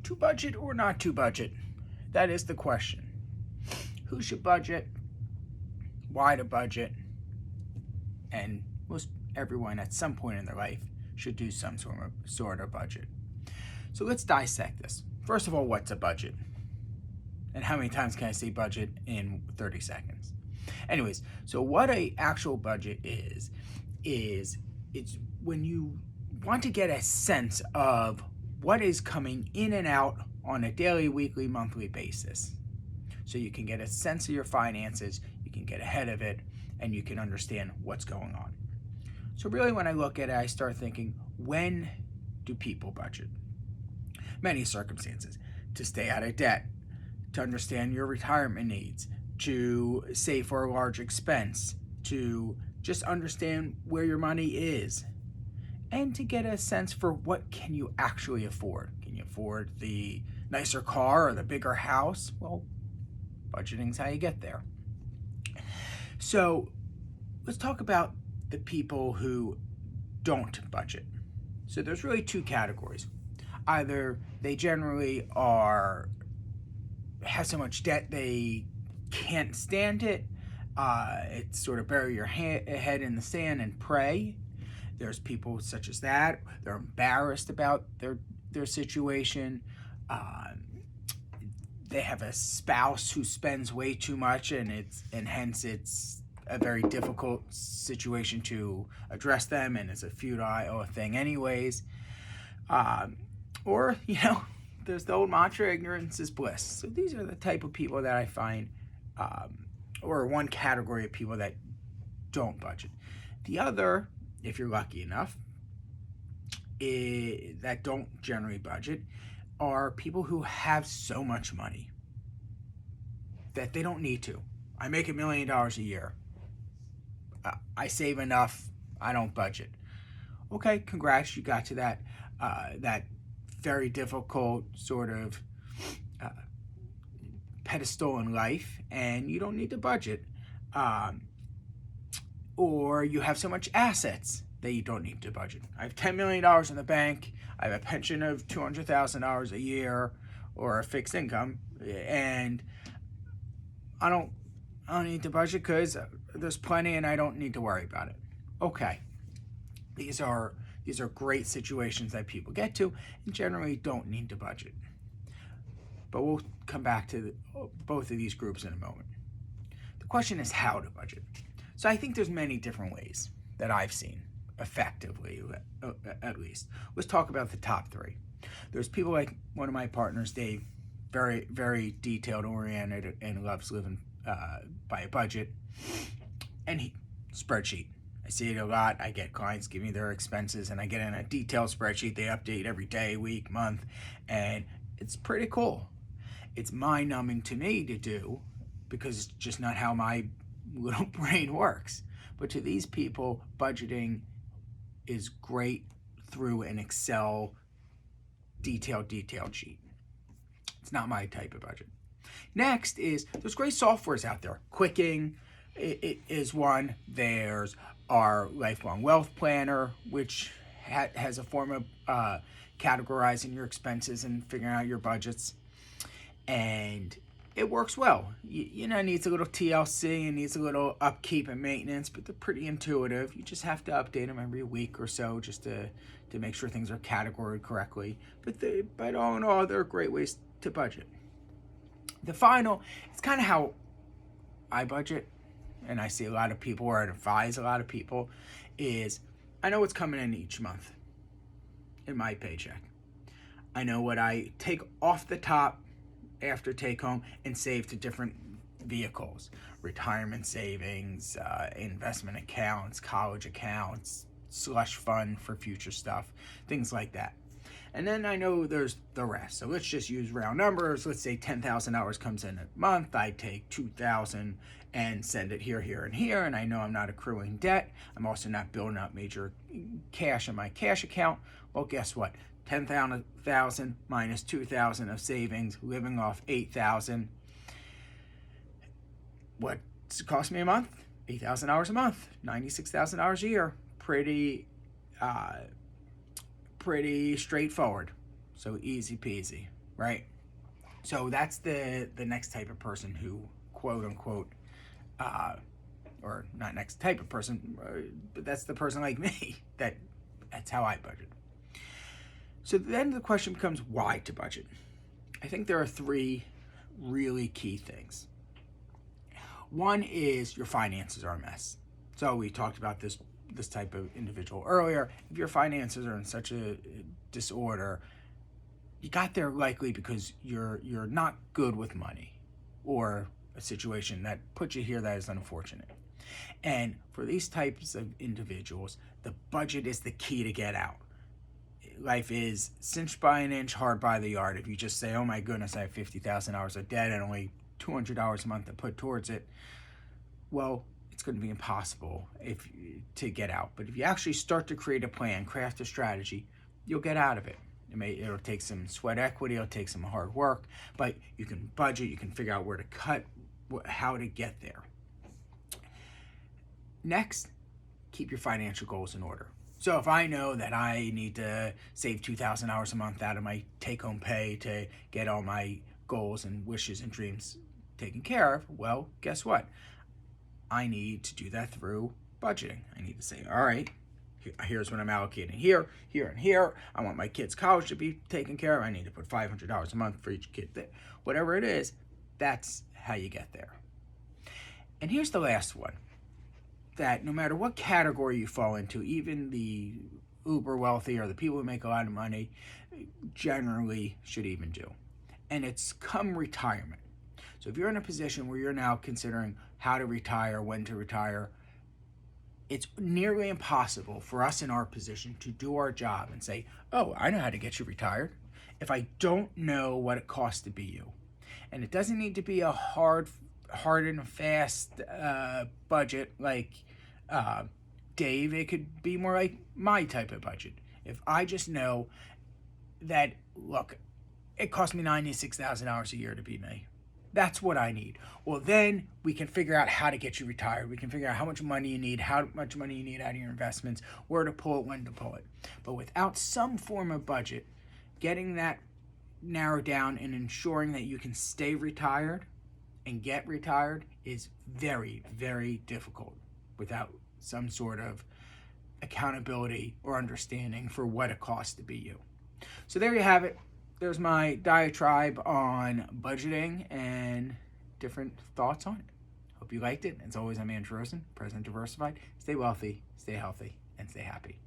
To budget or not to budget? That is the question. Who should budget? Why to budget? And most everyone at some point in their life should do some sort of budget. So let's dissect this. First of all, what's a budget? And how many times can I say budget in 30 seconds? Anyways, so what a actual budget is it's when you want to get a sense of what is coming in and out on a daily, weekly, monthly basis. So you can get a sense of your finances, you can get ahead of it, and you can understand what's going on. So really when I look at it, I start thinking, when do people budget? Many circumstances. To stay out of debt, to understand your retirement needs, to save for a large expense, to just understand where your money is, and to get a sense for what can you actually afford. Can you afford the nicer car or the bigger house? Well, budgeting's how you get there. So let's talk about the people who don't budget. So there's really two categories. Either they generally have so much debt they can't stand it. It's sort of bury your head in the sand and pray. There's people such as that. They're embarrassed about their situation. They have a spouse who spends way too much, and hence it's a very difficult situation to address them, and it's a futile thing anyways. Or, there's the old mantra, ignorance is bliss. So these are the type of people that I find, or one category of people that don't budget. The other, if you're lucky enough, that don't generally budget, are people who have so much money that they don't need to. I make $1 million a year. I save enough. I don't budget. Okay, congrats, you got to that very difficult sort of pedestal in life, and you don't need to budget. Or you have so much assets that you don't need to budget. I have $10 million in the bank. I have a pension of $200,000 a year, or a fixed income, and I don't need to budget because there's plenty and I don't need to worry about it. Okay, these are great situations that people get to and generally don't need to budget. But we'll come back to both of these groups in a moment. The question is how to budget. So I think there's many different ways that I've seen effectively, at least. Let's talk about the top three. There's people like one of my partners, Dave, very, very detailed oriented and loves living by a budget. And spreadsheet. I see it a lot. I get clients give me their expenses and I get in a detailed spreadsheet. They update every day, week, month, and it's pretty cool. It's mind-numbing to me to do because it's just not how my little brain works. But to these people, budgeting is great through an Excel detailed sheet. It's not my type of budget. Next is, there's great softwares out there. Quicking it is one. There's our Lifelong Wealth Planner, which has a form of categorizing your expenses and figuring out your budgets. And it works well. It needs a little TLC and needs a little upkeep and maintenance, but they're pretty intuitive. You just have to update them every week or so just to make sure things are categorized correctly. But all in all, they're great ways to budget. The final, it's kind of how I budget, and I see a lot of people, or I advise a lot of people, is I know what's coming in each month in my paycheck. I know what I take off the top after take home and save to different vehicles, retirement savings, investment accounts, college accounts, slush fund for future stuff, things like that. And then I know there's the rest. So let's just use round numbers. Let's say $10,000 comes in a month. I take $2,000 and send it here, here, and here. And I know I'm not accruing debt. I'm also not building up major cash in my cash account. Well, guess what? 10,000 minus 2,000 of savings, living off 8,000. What's it cost me a month? $8,000 a month, $96,000 a year. Pretty straightforward. So easy peasy, right? So that's the next type of person who, quote unquote, or not next type of person, but that's the person like me that's how I budget. So then the question becomes, why to budget? I think there are three really key things. One is your finances are a mess. So we talked about this type of individual earlier. If your finances are in such a disorder, you got there likely because you're not good with money, or a situation that put you here that is unfortunate. And for these types of individuals, the budget is the key to get out. Life is cinched by an inch, hard by the yard. If you just say, oh my goodness, I have $50,000 of debt and only $200 a month to put towards it, well, it's going to be impossible to get out. But if you actually start to create a plan, craft a strategy, you'll get out of it. It'll take some sweat equity, it'll take some hard work, but you can budget, you can figure out where to cut, how to get there. Next, keep your financial goals in order. So if I know that I need to save $2,000 a month out of my take-home pay to get all my goals and wishes and dreams taken care of, well, guess what? I need to do that through budgeting. I need to say, all right, here's what I'm allocating here, here, and here. I want my kids' college to be taken care of. I need to put $500 a month for each kid. Whatever it is, that's how you get there. And here's the last one, that no matter what category you fall into, even the uber wealthy or the people who make a lot of money generally should even do. And it's come retirement. So if you're in a position where you're now considering how to retire, when to retire, it's nearly impossible for us in our position to do our job and say, oh, I know how to get you retired, if I don't know what it costs to be you. And it doesn't need to be a hard and fast budget like Dave. It could be more like my type of budget. If I just know that, look, it costs me $96,000 a year to be me, that's what I need. Well, then we can figure out how to get you retired. We can figure out how much money you need, how much money you need out of your investments, where to pull it, when to pull it. But without some form of budget, getting that narrowed down and ensuring that you can stay retired and get retired is very, very difficult without some sort of accountability or understanding for what it costs to be you. So there you have it. There's my diatribe on budgeting and different thoughts on it. Hope you liked it. As always, I'm Andrew Rosen, President Diversified. Stay wealthy, stay healthy, and stay happy.